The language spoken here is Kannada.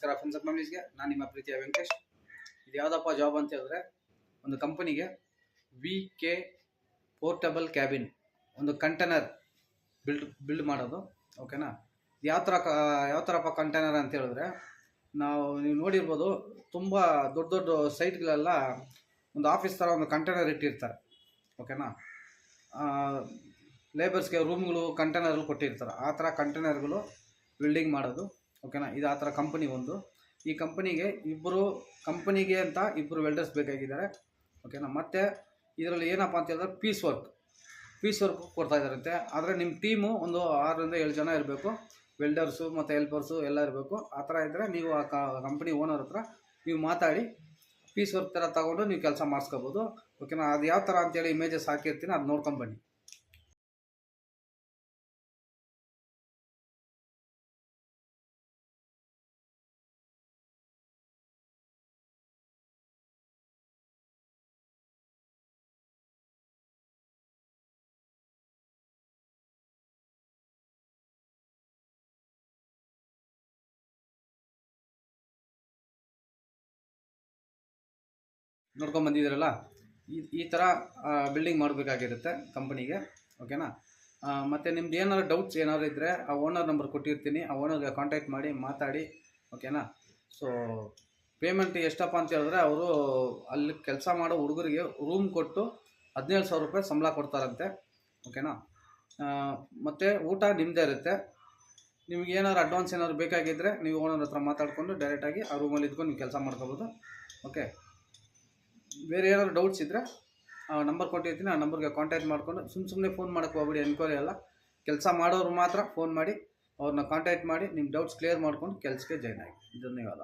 ನಮಸ್ಕಾರ ಫ್ರೆಂಡ್ಸ್ ಆಫ್ ಫ್ಯಾಮಿಲೀಸ್ಗೆ. ನಾನು ನಿಮ್ಮ ಪ್ರೀತಿಯ ವೆಂಕಟೇಶ್. ಇದು ಯಾವುದಪ್ಪ ಜಾಬ್ ಅಂತ ಹೇಳಿದ್ರೆ, ಒಂದು ಕಂಪನಿಗೆ VK ಪೋರ್ಟಬಲ್ ಕ್ಯಾಬಿನ್, ಒಂದು ಕಂಟೈನರ್ ಬಿಲ್ಡ್ ಮಾಡೋದು. ಓಕೆನಾ? ಯಾವ ಥರಪ್ಪ ಕಂಟೈನರ್ ಅಂತ ಹೇಳಿದ್ರೆ, ನೀವು ನೋಡಿರ್ಬೋದು, ತುಂಬ ದೊಡ್ಡ ದೊಡ್ಡ ಸೈಟ್ಗಳೆಲ್ಲ ಒಂದು ಆಫೀಸ್ ಥರ ಒಂದು ಕಂಟೈನರ್ ಇಟ್ಟಿರ್ತಾರೆ. ಓಕೆನಾ? ಲೇಬರ್ಸ್ಗೆ ರೂಮ್ಗಳು ಕಂಟೈನರ್ಗಳು ಕೊಟ್ಟಿರ್ತಾರೆ. ಆ ಥರ ಕಂಟೈನರ್ಗಳು ಬಿಲ್ಡಿಂಗ್ ಮಾಡೋದು. ಓಕೆನಾ? ಇದು ಆ ಥರ ಕಂಪನಿ ಒಂದು. ಈ ಕಂಪನಿಗೆ ಅಂತ ಇಬ್ಬರು ವೆಲ್ಡರ್ಸ್ ಬೇಕಾಗಿದ್ದಾರೆ. ಓಕೆನಾ? ಮತ್ತು ಇದರಲ್ಲಿ ಏನಪ್ಪ ಅಂತ ಹೇಳಿದ್ರೆ ಪೀಸ್ ವರ್ಕ್ ಕೊಡ್ತಾ ಇದ್ದಾರಂತೆ. ಆದರೆ ನಿಮ್ಮ ಟೀಮು ಒಂದು 6 ರಿಂದ 7 ಜನ ಇರಬೇಕು. ವೆಲ್ಡರ್ಸು ಮತ್ತು ಹೆಲ್ಪರ್ಸು ಎಲ್ಲ ಇರಬೇಕು. ಆ ಥರ ಇದ್ದರೆ ನೀವು ಆ ಕಂಪನಿ ಓನರ್ ಹತ್ರ ನೀವು ಮಾತಾಡಿ ಪೀಸ್ ವರ್ಕ್ ಥರ ತೊಗೊಂಡು ನೀವು ಕೆಲಸ ಮಾಡಿಸ್ಕೋಬೋದು. ಓಕೆನಾ? ಅದು ಯಾವ ಥರ ಅಂತೇಳಿ ಇಮೇಜಸ್ ಹಾಕಿರ್ತೀನಿ, ಅದು ನೋಡ್ಕೊಂಬನ್ನಿ. ನೋಡ್ಕೊಂಡು ಬಂದಿದ್ದೀರಲ್ಲ, ಈ ಥರ ಬಿಲ್ಡಿಂಗ್ ಮಾಡಬೇಕಾಗಿರುತ್ತೆ ಕಂಪನಿಗೆ. ಓಕೆನಾ? ಮತ್ತು ನಿಮ್ದು ಏನಾದ್ರು ಡೌಟ್ಸ್ ಏನಾದ್ರು ಇದ್ದರೆ ಆ ಓನರ್ ನಂಬರ್ ಕೊಟ್ಟಿರ್ತೀನಿ, ಆ ಓನರ್ಗೆ ಕಾಂಟ್ಯಾಕ್ಟ್ ಮಾಡಿ ಮಾತಾಡಿ. ಓಕೆನಾ? ಸೊ ಪೇಮೆಂಟ್ ಎಷ್ಟಪ್ಪ ಅಂತ ಹೇಳಿದ್ರೆ, ಅವರು ಅಲ್ಲಿ ಕೆಲಸ ಮಾಡೋ ಹುಡುಗರಿಗೆ ರೂಮ್ ಕೊಟ್ಟು 17,000 ರೂಪಾಯಿ ಸಂಬಳ ಕೊಡ್ತಾರಂತೆ. ಓಕೆನಾ? ಮತ್ತು ಊಟ ನಿಮ್ಮದೇ ಇರುತ್ತೆ. ನಿಮ್ಗೆ ಏನಾದ್ರು ಅಡ್ವಾನ್ಸ್ ಏನಾದ್ರು ಬೇಕಾಗಿದ್ದರೆ ನೀವು ಓನರ್ ಹತ್ರ ಮಾತಾಡಿಕೊಂಡು ಡೈರೆಕ್ಟಾಗಿ ಆ ರೂಮಲ್ಲಿ ಇದ್ಕೊಂಡು ನೀವು ಕೆಲಸ ಮಾಡ್ಕೋಬೋದು. ಓಕೆ? ಬೇರೆ ಏನಾದ್ರು ಡೌಟ್ಸ್ ಇದ್ದರೆ ಆ ನಂಬರ್ ಕೊಟ್ಟಿರ್ತೀನಿ, ಆ ನಂಬರ್ಗೆ ಕಾಂಟ್ಯಾಕ್ಟ್ ಮಾಡಿಕೊಂಡು ಸುಮ್ಮನೆ ಫೋನ್ ಮಾಡೋಕ್ಕೆ ಹೋಗ್ಬಿಡಿ. ಎನ್ಕ್ವೈರಿ ಎಲ್ಲ ಕೆಲಸ ಮಾಡೋರು ಮಾತ್ರ ಫೋನ್ ಮಾಡಿ ಅವ್ರನ್ನ ಕಾಂಟ್ಯಾಕ್ಟ್ ಮಾಡಿ ನಿಮ್ಮ ಡೌಟ್ಸ್ ಕ್ಲಿಯರ್ ಮಾಡ್ಕೊಂಡು ಕೆಲಸಕ್ಕೆ ಜಾಯ್ನ್ ಆಗಿ. ಧನ್ಯವಾದ.